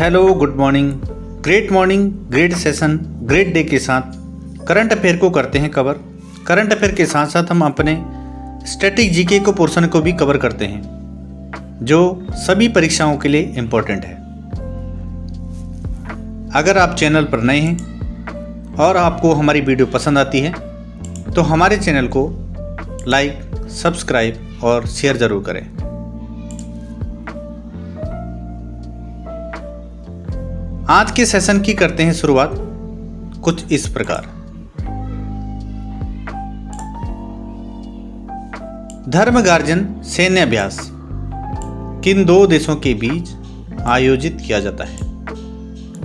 Hello, good morning, great session, great day के साथ current affair को करते हैं कवर। करंट अफेयर के साथ साथ हम अपने स्टैटिक जीके को पोर्शन को भी कवर करते हैं जो सभी परीक्षाओं के लिए इम्पोर्टेंट है। अगर आप चैनल पर नए हैं और आपको हमारी वीडियो पसंद आती है तो हमारे चैनल को लाइक, सब्सक्राइब और शेयर ज़रूर करें। आज के सेशन की करते हैं शुरुआत कुछ इस प्रकार। धर्मगार्जन सैन्य अभ्यास किन दो देशों के बीच आयोजित किया जाता है?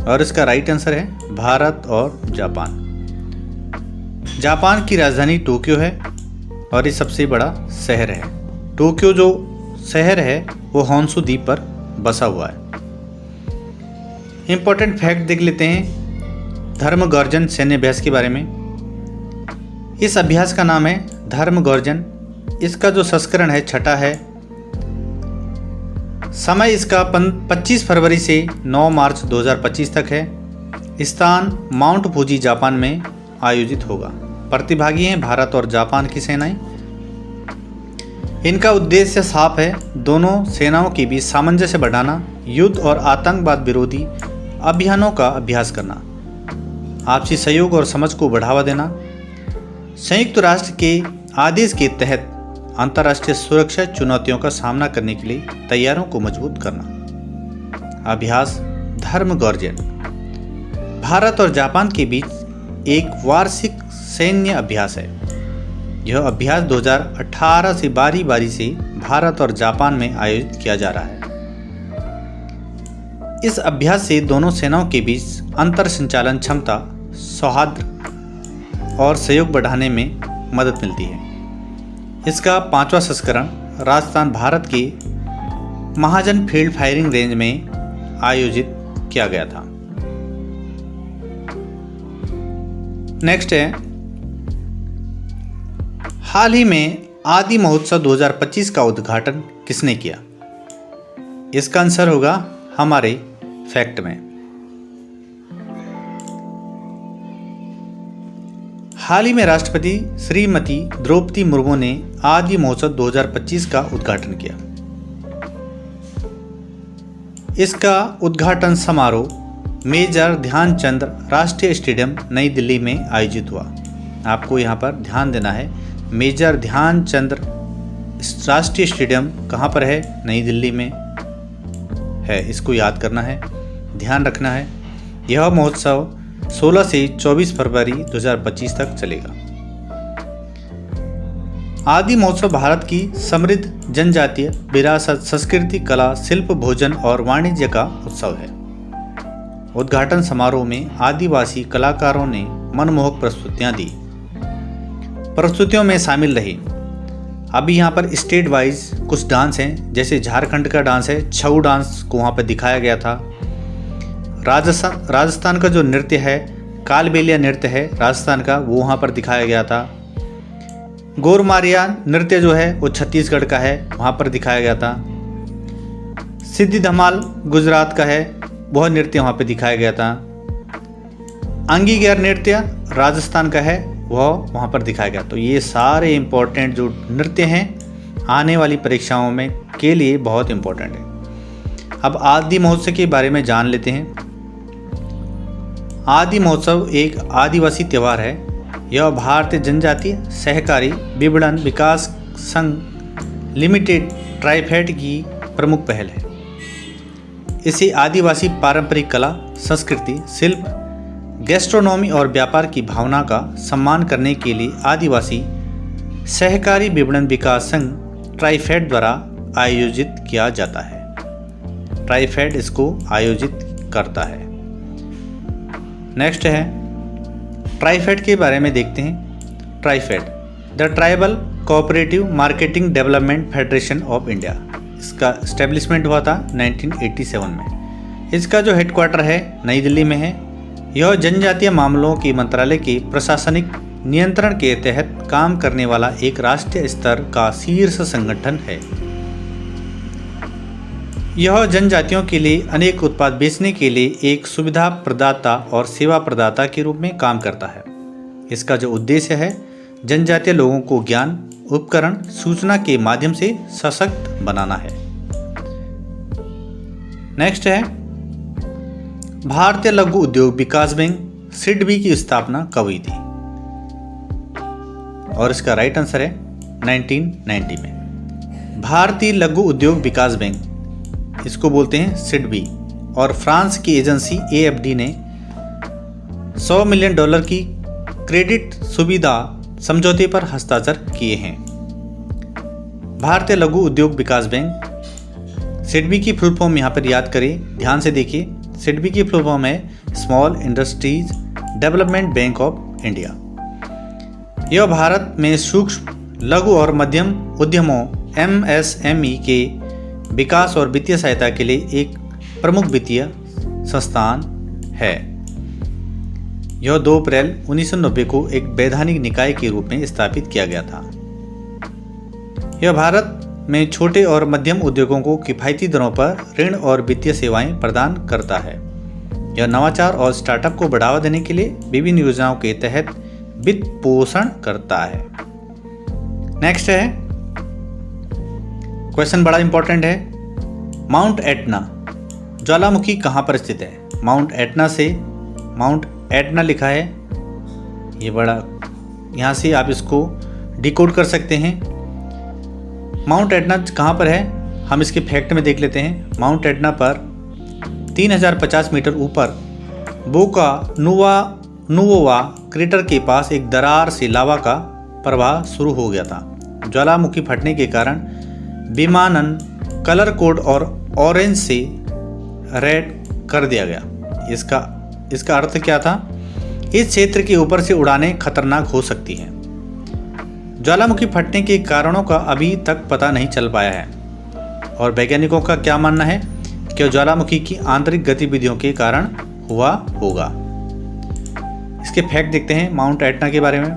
और इसका राइट आंसर है भारत और जापान। जापान की राजधानी टोक्यो है और ये सबसे बड़ा शहर है। टोक्यो जो शहर है वो होन्शु द्वीप पर बसा हुआ है। इम्पोर्टेंट फैक्ट देख लेते हैं धर्मगार्जन सैन्य अभ्यास के बारे में। इस अभ्यास का नाम है धर्मगार्जन। इसका जो संस्करण है छठा है। समय इसका 25 फरवरी से 9 मार्च 2025 तक है। स्थान माउंट फूजी जापान में आयोजित होगा। प्रतिभागी हैं भारत और जापान की सेनाएं। इनका उद्देश्य साफ है, दोनों सेनाओं के बीच सामंजस्य बढ़ाना, युद्ध और आतंकवाद विरोधी अभियानों का अभ्यास करना, आपसी सहयोग और समझ को बढ़ावा देना, संयुक्त राष्ट्र के आदेश के तहत अंतर्राष्ट्रीय सुरक्षा चुनौतियों का सामना करने के लिए तैयारों को मजबूत करना। अभ्यास धर्मगार्जन भारत और जापान के बीच एक वार्षिक सैन्य अभ्यास है। यह अभ्यास 2018 से बारी बारी से भारत और जापान में आयोजित किया जा रहा है। इस अभ्यास से दोनों सेनाओं के बीच अंतर संचालन क्षमता, सौहार्द और सहयोग बढ़ाने में मदद मिलती है। इसका 5वां संस्करण राजस्थान भारत के महाजन फील्ड फायरिंग रेंज में आयोजित किया गया था। नेक्स्ट है, हाल ही में आदि महोत्सव 2025 का उद्घाटन किसने किया? इसका आंसर होगा हमारे फैक्ट में। हाल ही में राष्ट्रपति श्रीमती द्रौपदी मुर्मू ने आदि महोत्सव 2025 का उद्घाटन किया। इसका उद्घाटन समारोह मेजर ध्यानचंद राष्ट्रीय स्टेडियम नई दिल्ली में आयोजित हुआ। आपको यहाँ पर ध्यान देना है, मेजर ध्यानचंद राष्ट्रीय स्टेडियम कहाँ पर है? नई दिल्ली में है। इसको याद करना है, ध्यान रखना है। यह महोत्सव 16 से 24 फरवरी 2025 तक चलेगा। आदि महोत्सव भारत की समृद्ध जनजातीय विरासत, संस्कृति, कला, शिल्प, भोजन और वाणिज्य का उत्सव है। उद्घाटन समारोह में आदिवासी कलाकारों ने मनमोहक प्रस्तुतियां दी। प्रस्तुतियों में शामिल रही, अभी यहाँ पर स्टेट वाइज कुछ डांस हैं, जैसे झारखंड का डांस है, छऊ डांस को वहाँ पर दिखाया गया था। राजस्थान का जो नृत्य है, कालबेलिया नृत्य है राजस्थान का, वो वहाँ पर दिखाया गया था। गोरमारिया नृत्य जो है वो छत्तीसगढ़ का है, वहाँ पर दिखाया गया था। सिद्धि धमाल गुजरात का है, वह नृत्य वहाँ पर दिखाया गया था। अंगीगैर नृत्य राजस्थान का है, वह वहाँ पर दिखाया गया। तो ये सारे इम्पोर्टेंट जो नृत्य हैं आने वाली परीक्षाओं में के लिए बहुत इम्पोर्टेंट है। अब आदि महोत्सव के बारे में जान लेते हैं। आदि महोत्सव एक आदिवासी त्यौहार है। यह भारतीय जनजातीय सहकारी विपणन विकास संघ लिमिटेड ट्राइफेड की प्रमुख पहल है। इसे आदिवासी पारंपरिक कला, संस्कृति, शिल्प, गैस्ट्रोनॉमी और व्यापार की भावना का सम्मान करने के लिए आदिवासी सहकारी विपणन विकास संघ ट्राइफेड द्वारा आयोजित किया जाता है। ट्राइफेड इसको आयोजित करता है। नेक्स्ट है, ट्राइफेड के बारे में देखते हैं। TRIFED the tribal cooperative marketing development federation of India. इसका एस्टेब्लिशमेंट हुआ था 1987 में। इसका जो हेडक्वार्टर है नई दिल्ली में है। यह जनजातीय मामलों के मंत्रालय के प्रशासनिक नियंत्रण के तहत काम करने वाला एक राष्ट्रीय स्तर का शीर्ष संगठन है। यह जनजातियों के लिए अनेक उत्पाद बेचने के लिए एक सुविधा प्रदाता और सेवा प्रदाता के रूप में काम करता है। इसका जो उद्देश्य है, जनजातीय लोगों को ज्ञान, उपकरण, सूचना के माध्यम से सशक्त बनाना है। नेक्स्ट है, भारतीय लघु उद्योग विकास बैंक सिडबी की स्थापना कब हुई थी? और इसका राइट आंसर है 1990 में। भारतीय लघु उद्योग विकास बैंक, इसको बोलते हैं सिडबी, और फ्रांस की एजेंसी एएफडी ने $100 मिलियन की क्रेडिट सुविधा समझौते पर हस्ताक्षर किए हैं। भारतीय लघु उद्योग विकास बैंक सिडबी की फुल फॉर्म यहाँ पर याद करें, ध्यान से देखिए। सिडबी की फुल फॉर्म है small industries development bank of India. यह भारत में सूक्ष्म, लघु और मध्यम उद्यमों MSME के विकास और वित्तीय सहायता के लिए एक प्रमुख वित्तीय संस्थान है। यह 2 अप्रैल 1990 को एक वैधानिक निकाय के रूप में स्थापित किया गया था। यह भारत में छोटे और मध्यम उद्योगों को किफ़ायती दरों पर ऋण और वित्तीय सेवाएं प्रदान करता है। यह नवाचार और स्टार्टअप को बढ़ावा देने के लिए विभिन्न योजनाओं के तहत वित्त पोषण करता है। नेक्स्ट है, क्वेश्चन बड़ा इंपॉर्टेंट है। माउंट एटना ज्वालामुखी कहाँ पर स्थित है? माउंट एटना लिखा है, ये बड़ा, यहाँ से आप इसको डिकोड कर सकते हैं। माउंट एटना कहाँ पर है, हम इसके फैक्ट में देख लेते हैं। माउंट एटना पर 3050 मीटर ऊपर बोका नुवोवा क्रेटर के पास एक दरार से लावा का प्रवाह शुरू हो गया था। ज्वालामुखी फटने के कारण विमानन कलर कोड और ऑरेंज से रेड कर दिया गया। इसका अर्थ क्या था? इस क्षेत्र के ऊपर से उड़ानें खतरनाक हो सकती हैं। ज्वालामुखी फटने के कारणों का अभी तक पता नहीं चल पाया है, और वैज्ञानिकों का क्या मानना है कि ज्वालामुखी की आंतरिक गतिविधियों के कारण हुआ होगा। इसके फैक्ट देखते हैं माउंट एटना के बारे में।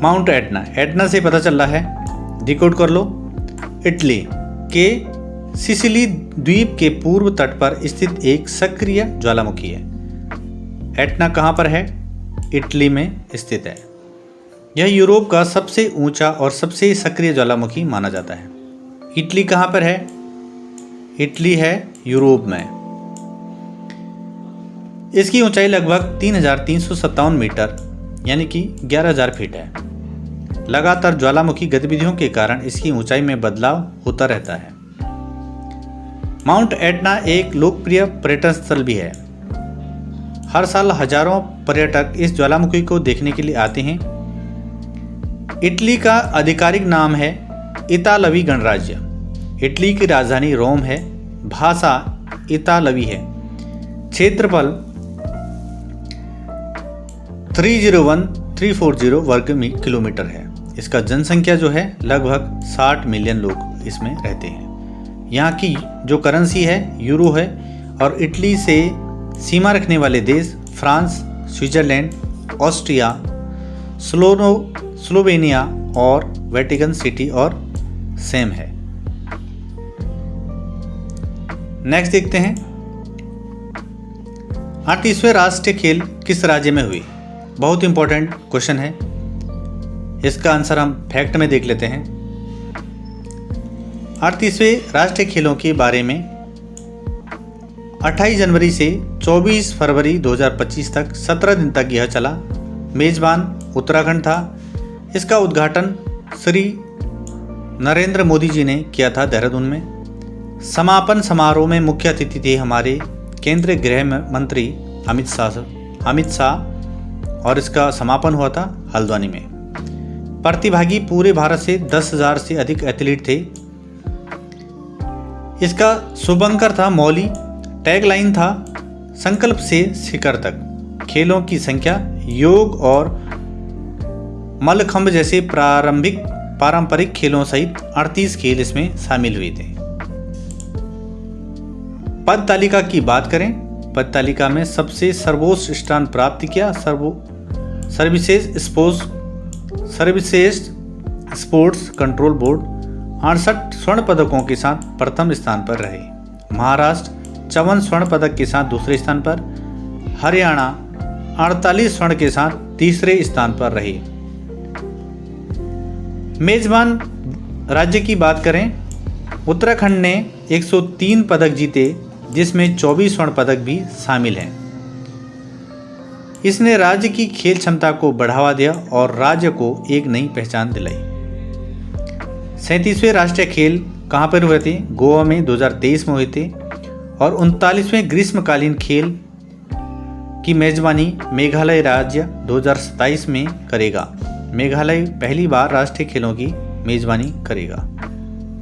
माउंट एटना से पता चल रहा है, डिकोड कर लो, इटली के सिसिली द्वीप के पूर्व तट पर स्थित एक सक्रिय ज्वालामुखी है। एटना कहाँ पर है? इटली में स्थित है। यह यूरोप का सबसे ऊंचा और सबसे सक्रिय ज्वालामुखी माना जाता है। इटली कहाँ पर है? इटली है यूरोप में। इसकी ऊंचाई लगभग 3357 मीटर यानी कि 11000 फीट है। लगातार ज्वालामुखी गतिविधियों के कारण इसकी ऊंचाई में बदलाव होता रहता है। माउंट एटना एक लोकप्रिय पर्यटन स्थल भी है। हर साल हजारों पर्यटक इस ज्वालामुखी को देखने के लिए आते हैं। इटली का आधिकारिक नाम है इतालवी गणराज्य। इटली की राजधानी रोम है। भाषा इतालवी है। क्षेत्रफल 301,340 वर्ग किलोमीटर है। इसका जनसंख्या जो है लगभग 60 मिलियन लोग इसमें रहते हैं। यहाँ की जो करेंसी है यूरो है, और इटली से सीमा रखने वाले देश फ्रांस, स्विट्जरलैंड, ऑस्ट्रिया, स्लोवेनिया और वेटिकन सिटी और सेम है। नेक्स्ट देखते हैं, 38वें राष्ट्रीय खेल किस राज्य में हुई? बहुत इंपॉर्टेंट क्वेश्चन है। इसका आंसर हम फैक्ट में देख लेते हैं। 38वें राष्ट्रीय खेलों के बारे में 28 जनवरी से 24 फरवरी 2025 तक 17 दिन तक यह चला। मेजबान उत्तराखंड था। इसका उद्घाटन श्री नरेंद्र मोदी जी ने किया था देहरादून में। समापन समारोह में मुख्य अतिथि थे हमारे केंद्रीय गृह मंत्री अमित शाह, और इसका समापन हुआ था हल्द्वानी में। प्रतिभागी पूरे भारत से 10,000 से अधिक एथलीट थे। इसका शुभंकर था मौली। टैगलाइन था संकल्प से शिखर तक। खेलों की संख्या योग और मल्लखंब जैसे पारंपरिक खेलों सहित 38 खेल इसमें शामिल हुए थे। पद तालिका की बात करें, पद तालिका में सबसे सर्वोच्च स्थान प्राप्त किया सर्वश्रेष्ठ स्पोर्ट्स कंट्रोल बोर्ड 68 स्वर्ण पदकों के साथ प्रथम स्थान पर रहे। महाराष्ट्र 54 स्वर्ण पदक के साथ दूसरे स्थान पर, हरियाणा 48 स्वर्ण के साथ तीसरे स्थान पर रहे। मेजबान राज्य की बात करें, उत्तराखंड ने 103 पदक जीते, जिसमें 24 स्वर्ण पदक भी शामिल हैं। इसने राज्य की खेल क्षमता को बढ़ावा दिया और राज्य को एक नई पहचान दिलाई। 37वें राष्ट्रीय खेल कहाँ पर हुए थे? गोवा में 2023 में हुए थे। और 39वें ग्रीष्मकालीन खेल की मेजबानी मेघालय राज्य 2027 में करेगा। मेघालय पहली बार राष्ट्रीय खेलों की मेजबानी करेगा।